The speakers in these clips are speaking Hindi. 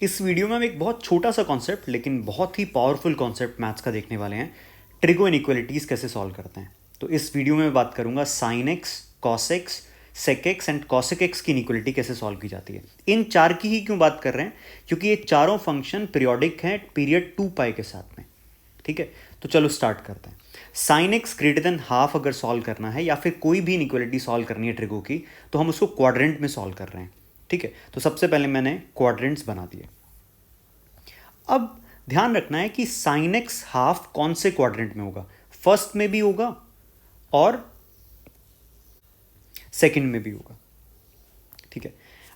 इस वीडियो में हम एक बहुत छोटा सा कॉन्सेप्ट लेकिन बहुत ही पावरफुल कॉन्सेप्ट मैथ्स का देखने वाले हैं। ट्रिगो इनइक्वालिटीज़ कैसे सॉल्व करते हैं। तो इस वीडियो में मैं बात करूंगा sine x, cos x, sec x and cosec x की इनइक्वालिटी कैसे सॉल्व की जाती है। इन चार की ही क्यों बात कर रहे हैं, क्योंकि ये चारों फंक्शन पीरियोडिक हैं पीरियड 2π के साथ में। ठीक है, तो चलो स्टार्ट करते हैं। Sine x greater than half अगर सॉल्व करना है या फिर कोई भी इनइक्वालिटी सॉल्व करनी है ट्रिगो की, तो हम उसको क्वाड्रेंट में सॉल्व कर रहे हैं। ठीक है, तो सबसे पहले मैंने क्वाड्रेंट्स बना दिए। अब ध्यान रखना है कि साइन एक्स हाफ कौन से क्वाड्रेंट में होगा, फर्स्ट में भी होगा और सेकंड में भी होगा। ठीक है,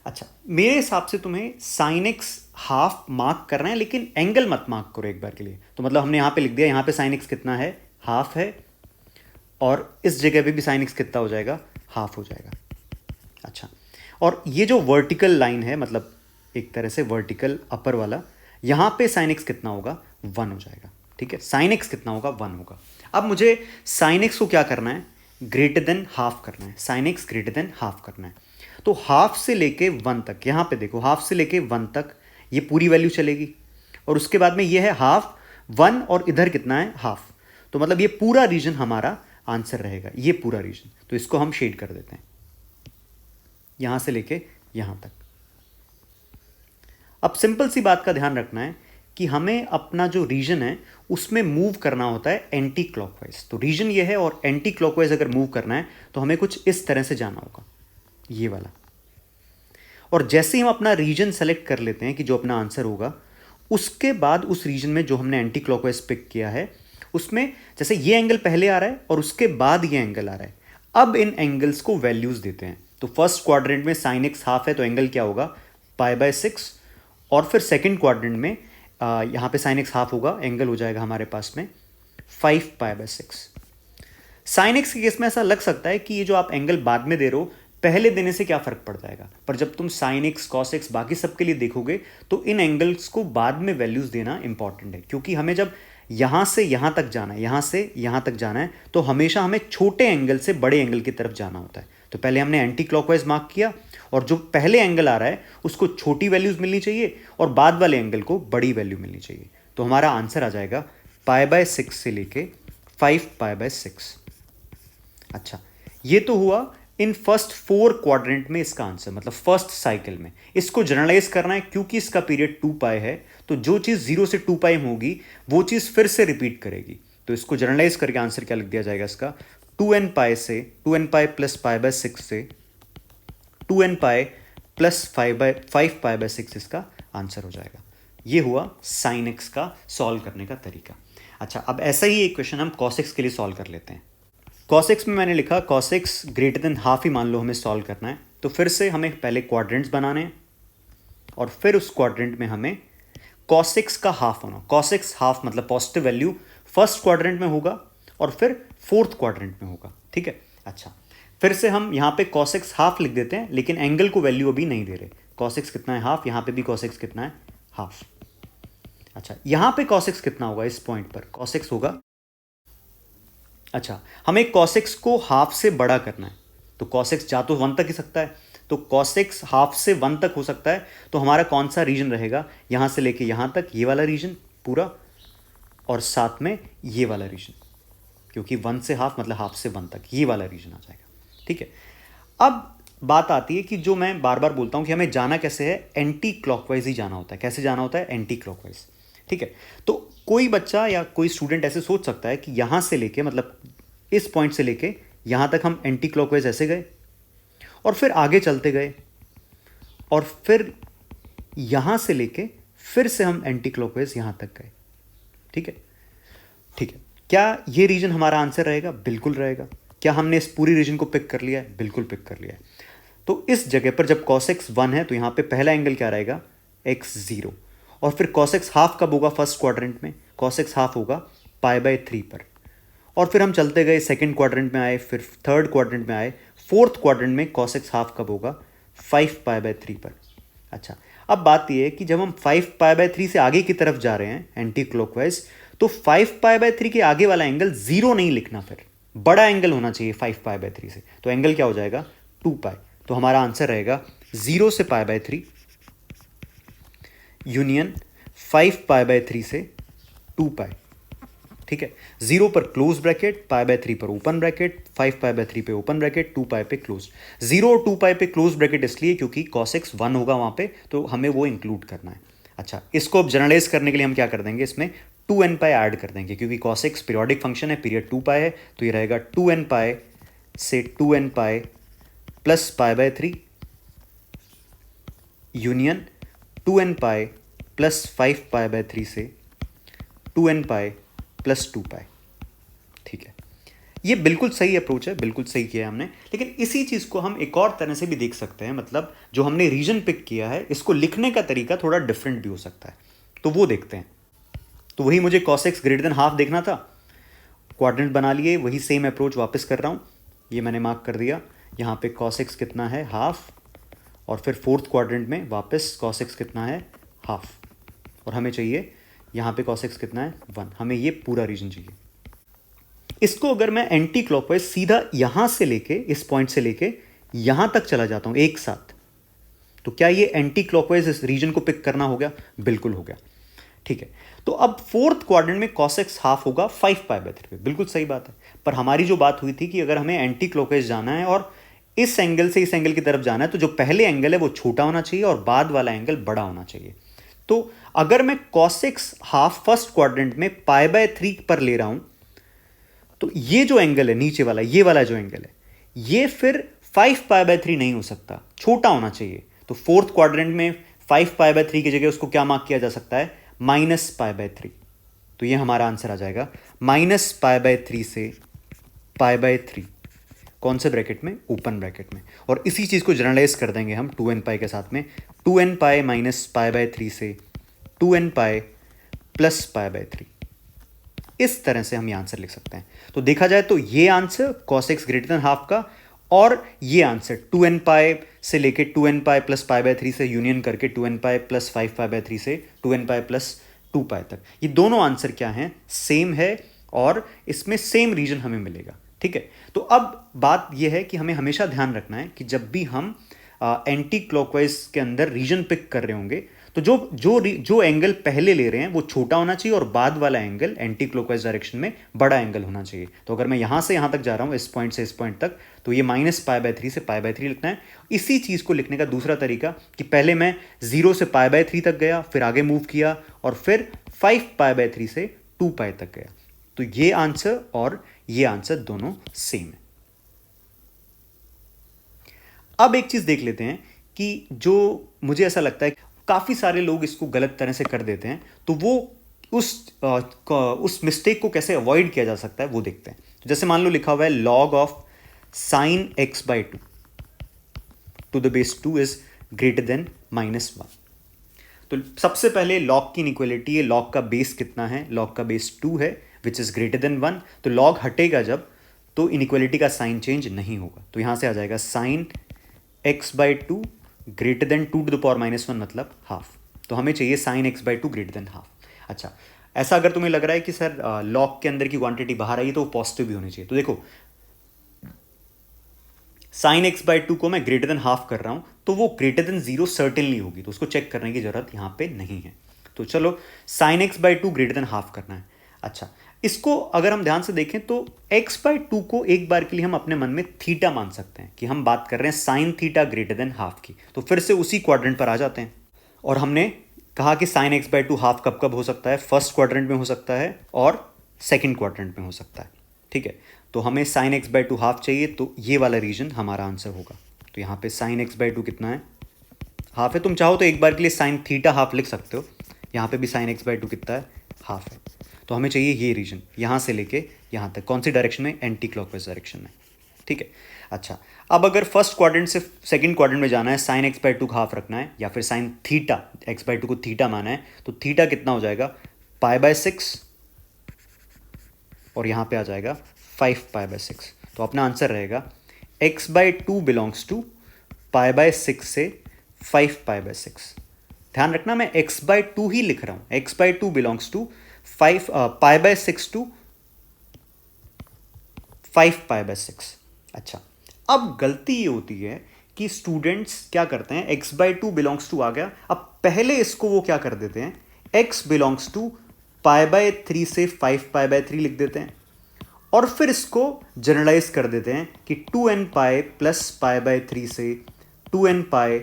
अच्छा मेरे हिसाब से तुम्हें साइन एक्स हाफ मार्क करना है, लेकिन एंगल मत मार्क करो एक बार के लिए। तो मतलब हमने यहां पे लिख दिया, यहां पे साइन एक्स कितना है, हाफ है, और इस जगह पे भी साइन एक्स कितना हो जाएगा, हाफ हो जाएगा। अच्छा, और ये जो वर्टिकल लाइन है, मतलब एक तरह से वर्टिकल अपर वाला, यहां पे साइन एक्स कितना होगा, 1 हो जाएगा। ठीक है, साइन एक्स कितना होगा, 1 होगा। अब मुझे साइन एक्स को क्या करना है, ग्रेटर देन हाफ करना है। Sine x greater than half करना है, तो हाफ से लेके 1 तक, यहां पे देखो हाफ से लेके 1 तक ये पूरी वैल्यू चलेगी, और उसके बाद में ये है हाफ, 1 और इधर कितना है, हाफ। तो मतलब ये पूरा रीजन हमारा आंसर रहेगा, ये पूरा रीजन। तो इसको हम शेड कर देते हैं यहां से लेके यहां तक। अब सिंपल सी बात का ध्यान रखना है कि हमें अपना जो रीजन है उसमें मूव करना होता है एंटी क्लॉकवाइज। तो रीजन ये है, और एंटी क्लॉकवाइज अगर मूव करना है तो हमें कुछ इस तरह से जाना होगा, ये वाला। और जैसे ही हम अपना रीजन सेलेक्ट कर लेते हैं कि जो अपना आंसर होगा, उसके बाद उस रीजन में जो हमने एंटी क्लॉकवाइज पिक किया है उसमें जैसे ये एंगल पहले आ रहा है और उसके बाद ये एंगल आ रहा है, अब इन एंगल्स को वैल्यूज देते हैं। तो फर्स्ट क्वाड्रेंट में साइन एक्स हाफ है, तो एंगल क्या होगा, π/6। और फिर सेकंड क्वाड्रेंट में यहाँ पे साइन एक्स हाफ होगा, एंगल हो जाएगा हमारे पास में 5π/6। साइन एक्स के केस में ऐसा लग सकता है कि ये जो आप एंगल बाद में दे रहे हो, पहले देने से क्या फर्क पड़ जाएगा, पर जब तुम साइन एक्स, कॉस एक्स बाकी सबके लिए देखोगे तो इन एंगल्स को बाद में वैल्यूज देना इंपॉर्टेंट है। क्योंकि हमें जब यहां से यहां तक जाना है, यहां से यहां तक जाना है, तो हमेशा हमें छोटे एंगल से बड़े एंगल की तरफ जाना होता है। तो पहले हमने एंटी क्लॉकवाइज मार्क किया, और जो पहले एंगल आ रहा है उसको छोटी वैल्यूज मिलनी चाहिए और बाद वाले एंगल को बड़ी वैल्यू मिलनी चाहिए। तो हमारा आंसर आ जाएगा π/6 से लेके 5π/6। अच्छा, ये तो हुआ इन फर्स्ट 4 क्वाड्रेंट में इसका आंसर, मतलब फर्स्ट साइकिल में। इसको जनरलाइज करना है, क्योंकि इसका पीरियड 2π है, तो जो चीज 0 से 2π होगी वो चीज फिर से रिपीट करेगी। तो इसको जनरलाइज करके आंसर क्या लिख दिया जाएगा इसका, 2nπ से 2nπ प्लस π/6 से 2nπ प्लस 5π/6 इसका आंसर हो जाएगा। ये हुआ साइन एक्स का सॉल्व करने का तरीका। अच्छा, अब ऐसा ही एक क्वेश्चन हम कॉस एक्स के लिए सॉल्व कर लेते हैं। कॉस एक्स में मैंने लिखा cos x greater than half ही मान लो हमें सॉल्व करना है। तो फिर से हमें पहले क्वाड्रेंट्स बनाने हैं, और फिर उस क्वाड्रेंट में हमें कॉस एक्स का हाफ होना। कॉस एक्स हाफ मतलब पॉजिटिव वैल्यू फर्स्ट क्वाड्रेंट में होगा और फिर फोर्थ क्वाड्रेंट में होगा। ठीक है, अच्छा फिर से हम यहाँ पे कॉस एक्स हाफ लिख देते हैं, लेकिन एंगल को वैल्यू अभी नहीं दे रहे। कॉस एक्स कितना है, हाफ, यहाँ पे भी कॉस एक्स कितना है, हाफ। अच्छा, यहाँ पे कॉस एक्स कितना होगा, इस पॉइंट पर कॉस एक्स होगा, अच्छा हमें cos x को हाफ से बड़ा करना है। तो cos x जा तो 1 तक ही सकता है, तो cos x हाफ से 1 तक हो सकता है। तो हमारा कौन सा रीजन रहेगा, यहां से लेके यहां तक ये वाला रीजन पूरा, और साथ में ये वाला रीजन, क्योंकि 1 से हाफ मतलब हाफ से 1 तक ये वाला रीजन आ जाएगा। ठीक है, अब बात आती है कि जो मैं बार बार बोलता हूं कि हमें जाना कैसे है, एंटी क्लॉकवाइज ही जाना होता है। कैसे जाना होता है, एंटी क्लॉकवाइज। ठीक है, तो कोई बच्चा या कोई स्टूडेंट ऐसे सोच सकता है कि यहां से लेके, मतलब इस पॉइंट से लेके यहां तक हम एंटी क्लॉकवाइज ऐसे गए, और फिर आगे चलते गए, और फिर यहां से लेके फिर से हम एंटी क्लॉकवाइज यहां तक गए। ठीक है, ठीक है, क्या ये रीजन हमारा आंसर रहेगा, बिल्कुल रहेगा। क्या हमने इस पूरी रीजन को पिक कर लिया है, बिल्कुल पिक कर लिया है। तो इस जगह पर जब cos x 1 है, तो यहां पे पहला एंगल क्या रहेगा, x 0, और फिर cos x हाफ कब होगा, फर्स्ट क्वाड्रेंट में cos x हाफ होगा π/3 पर। और फिर हम चलते गए, सेकंड क्वाड्रेंट में आए, फिर थर्ड क्वाड्रेंट में आए, फोर्थ क्वाड्रेंट में cos x हाफ कब होगा, 5π/3 पर। अच्छा, अब बात यह है कि जब हम 5π/3 से आगे की तरफ जा रहे हैं एंटी क्लॉकवाइज, तो 5π/3 के आगे वाला एंगल 0 नहीं लिखना, फिर बड़ा एंगल होना चाहिए 5π/3 से। तो एंगल क्या हो जाएगा, 2π। तो हमारा आंसर रहेगा 0 से π/3, यूनियन 5 पाई/3 से 2 पाई। ठीक है, 0 पर क्लोज ब्रैकेट, पाई/3 पर ओपन ब्रैकेट, 5 पाई/3 पे ओपन ब्रैकेट, 2 पाई पे क्लोज। 0 और 2 पाई पे क्लोज ब्रैकेट इसलिए क्योंकि cos x 1 होगा वहां पे, तो हमें वो इंक्लूड करना है। अच्छा, इसको अब जनरलाइज करने के लिए हम क्या कर देंगे, इसमें 2n पाई ऐड कर देंगे, क्योंकि cos x पीरियोडिक फंक्शन है, पीरियड 2 पाई है, तो ये रहेगा 2n पाई से 2n पाई प्लस पाई/3 यूनियन 2n पाई प्लस 5 पाई/3 से 2n पाई प्लस 2 पाई। ठीक है, ये बिल्कुल सही अप्रोच है, बिल्कुल सही किया है हमने। लेकिन इसी चीज को हम एक और तरह से भी देख सकते हैं, मतलब जो हमने रीजन पिक किया है इसको लिखने का तरीका थोड़ा डिफरेंट भी हो सकता है, तो वो देखते हैं। तो वही मुझे cos x greater than half देखना था, क्वाड्रेंट बना लिए, वही सेम अप्रोच वापस कर रहा हूं, ये मैंने मार्क कर दिया। यहां पे cos x कितना है, हाफ, और फिर फोर्थ क्वाड्रेंट में वापस cos x कितना है, हाफ, और हमें चाहिए यहां पे cos x कितना है, 1। हमें ये पूरा रीजन चाहिए। इसको अगर मैं एंटी क्लॉकवाइज सीधा यहां से लेके, इस पॉइंट से लेके यहां तक चला जाता हूं एक साथ, तो क्या ये एंटी क्लॉकवाइज इस रीजन को पिक करना हो गया? बिल्कुल हो गया। ठीक है, तो अब फोर्थ क्वाड्रेंट में cos x हाफ होगा 5 पाई/3 पे, बिल्कुल सही बात है। पर हमारी जो बात हुई थी कि अगर हमें एंटी क्लॉकवाइज जाना है और इस एंगल से इस एंगल की तरफ जाना है, तो जो पहले एंगल है वो छोटा होना चाहिए और बाद वाला एंगल बड़ा होना चाहिए। तो अगर मैं cos x half first quadrant में पाई/3 पर ले रहा हूं, तो ये जो एंगल है नीचे वाला, ये वाला जो एंगल है, ये फिर 5 पाई/3 नहीं हो सकता, छोटा होना चाहिए। तो फोर्थ क्वाड्रेंट में 5 पाई/3 की जगह उसको क्या मार्क किया जा सकता है, -पाई/3। तो ये हमारा आंसर आ जाएगा -पाई/3 से पाई/3, कौन से ब्रैकेट में, ओपन ब्रैकेट में। और इसी चीज को जनरलाइज कर देंगे हम 2n पाई के साथ में, 2n पाई -पाई/3 से 2n पाई प्लस पाई/3। इस तरह से हम ये आंसर लिख सकते हैं। तो देखा जाए तो ये answer cos x greater than half का, और ये आंसर 2n पाई से लेके 2n पाई प्लस पाई/3 से यूनियन करके 2n पाई प्लस 5 पाई/3 से 2n पाई प्लस 2 पाई तक, ये दोनों आंसर क्या हैं, सेम है, और इसमें सेम रीजन हमें मिलेगा। ठीक है, तो अब बात यह है कि हमें हमेशा ध्यान रखना है कि जब भी हम एंटी क्लॉकवाइज के अंदर रीजन पिक कर रहे होंगे, तो जो एंगल पहले ले रहे हैं वो छोटा होना चाहिए और बाद वाला एंगल एंटी क्लॉकवाइज डायरेक्शन में बड़ा एंगल होना चाहिए। तो अगर मैं यहां से यहां तक जा रहा हूं, इस पॉइंट से इस पॉइंट तक, तो ये -पाई/3 से पाई/3 लिखना है। इसी चीज को लिखने का दूसरा तरीका कि पहले मैं 0 से पाई/3 तक गया, फिर आगे मूव किया, और फिर 5 पाई/3 से 2 पाई तक गया। तो ये आंसर और ये आंसर दोनों सेम है। अब एक चीज देख लेते हैं कि जो मुझे ऐसा लगता है काफी सारे लोग इसको गलत तरह से कर देते हैं, तो वो उस मिस्टेक को कैसे अवॉइड किया जा सकता है वो देखते हैं। तो जैसे मान लो लिखा हुआ है log of sin x/2 to the base 2 is greater than -1। तो सबसे पहले log की इनइक्वालिटी है, log का बेस कितना है, log का बेस 2 है, विच इज ग्रेटर देन 1। तो log हटेगा जब, तो इनइक्वालिटी का साइन चेंज नहीं होगा। तो यहां से आ जाएगा sin x/2 greater than 2 to the power -1, मतलब हाफ। तो हमें चाहिए sin x/2 greater than half. अच्छा, ऐसा अगर तुम्हें लग रहा है कि सर log के अंदर की क्वांटिटी बाहर आई है तो वो पॉजिटिव भी होनी चाहिए, तो देखो sin x/2 को मैं ग्रेटर देन हाफ कर रहा हूं, तो वो ग्रेटर देन 0 सर्टेनली होगी, तो उसको चेक करने की जरूरत यहां पे नहीं है। तो चलो sin x/2 greater than half करना है। अच्छा, इसको अगर हम ध्यान से देखें तो x/2 को एक बार के लिए हम अपने मन में थीटा मान सकते हैं कि हम बात कर रहे हैं sin theta greater than half की। तो फिर से उसी क्वाड्रेंट पर आ जाते हैं, और हमने कहा कि sin x/2 हाफ कब कब हो सकता है, फर्स्ट क्वाड्रेंट में हो सकता है और सेकंड क्वाड्रेंट में हो सकता है। ठीक है, तो हमें sin x/2 हाफ चाहिए, तो ये वाला रीजन हमारा आंसर होगा। तो यहाँ पे sin x/2 कितना है, हाफ है। तुम चाहो तो एक बार के लिए sin थीटा हाफ लिख सकते हो, यहाँ पे भी sin x/2 कितना है, हाफ है। तो हमें चाहिए ये रीजन यहाँ से लेके यहाँ तक, कौन सी डायरेक्शन में, एंटी क्लॉकवाइज डायरेक्शन में। ठीक है, अच्छा, अब अगर फर्स्ट क्वाड्रेंट से सेकंड क्वाड्रेंट में जाना है, sin x/2 हाफ रखना है, या फिर sin थीटा x/2 को थीटा माना है, तो थीटा कितना हो जाएगा, पाई/6, और यहाँ पे आ जाएगा 5 पाई/6। तो अपना आंसर रहेगा x/2 बिलोंग्स टू पाई/6 से 5 पाई/6। ध्यान रखना मैं x/2 ही लिख रहा हूं, x/2 बिलोंग्स टू 5 पाई/6 टू 5 पाई/6। अच्छा, अब गलती ये होती है कि स्टूडेंट्स क्या करते हैं, x by two belongs to आ गया, अब पहले इसको वो क्या कर देते हैं, x belongs to pi by 3 से 5 पाई बाय 3 लिख देते हैं, और फिर इसको जनरलाइज कर देते हैं कि 2n pi plus pi by 3 से 2n pi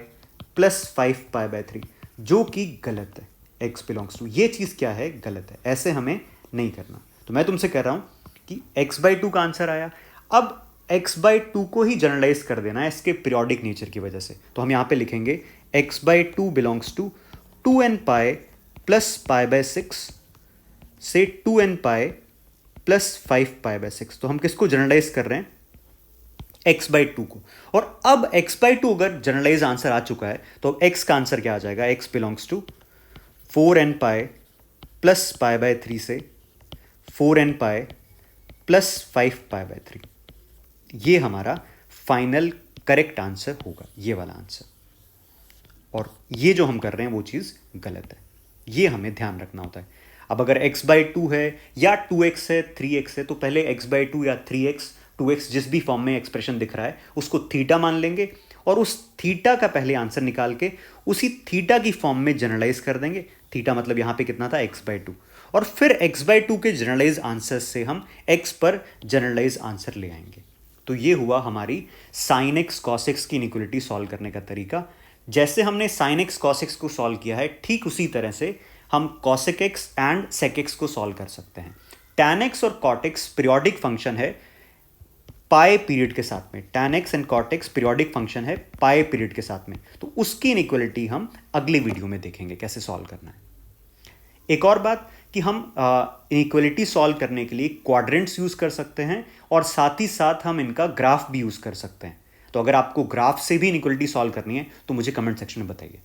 plus 5 pi by 3, जो कि गलत है। x बिलोंग्स टू, ये चीज़ क्या है, गलत है, ऐसे हमें नहीं करना। तो मैं तुमसे कह रहा हूँ कि x बाई टू का आंसर आया, अब x बाई टू को ही जनरलाइज कर देना है इसके पीरियोडिक नेचर की वजह से। तो हम यहाँ पे लिखेंगे x by two belongs to 2n pi plus pi by 6 से 2n pi plus 5 pi by 6। तो हम किसको जनरलाइज कर रहे हैं, x बाई टू को। और अब x बाई टू अगर जनरलाइज आंसर आ चुका है तो x का आंसर क्या आ जाएगा, x belongs to 4n pi plus pi by 3 से 4n pi plus 5 pi by 3, ये हमारा फाइनल करेक्ट आंसर होगा, ये वाला आंसर। और ये जो हम कर रहे हैं वो चीज़ गलत है, ये हमें ध्यान रखना होता है। अब अगर x बाई टू है या 2x है 3x है, तो पहले x बाई टू या 3x 2x जिस भी फॉर्म में एक्सप्रेशन दिख रहा है उसको थीटा मान लेंगे, और उस थीटा का पहले आंसर निकाल के उसी थीटा की फॉर्म में जनरलाइज कर देंगे। थीटा मतलब यहाँ पे कितना था, x बाई टू, और फिर x बाई टू के जनरलाइज आंसर से हम x पर जनरलाइज आंसर ले आएंगे। तो ये हुआ हमारी साइन एक्स कॉस एक्स की इनइक्वालिटी सॉल्व करने का तरीका। जैसे हमने साइन एक्स कॉस एक्स को सॉल्व किया है, ठीक उसी तरह से हम cosec x and sec x को सॉल्व कर सकते हैं। टैन एक्स और कॉट एक्स पीरियोडिक फंक्शन है पाई पीरियड के साथ में, tan x and cot x periodic function है पाई पीरियड के साथ में। तो उसकी इनइक्वालिटी हम अगले वीडियो में देखेंगे कैसे सॉल्व करना है। एक और बात कि हम इनइक्वालिटी सॉल्व करने के लिए क्वाड्रेंट्स यूज़ कर सकते हैं, और साथ ही साथ हम इनका ग्राफ भी यूज़ कर सकते हैं। तो अगर आपको ग्राफ से भी इनइक्वालिटी सॉल्व करनी है तो मुझे कमेंट सेक्शन में बताइए।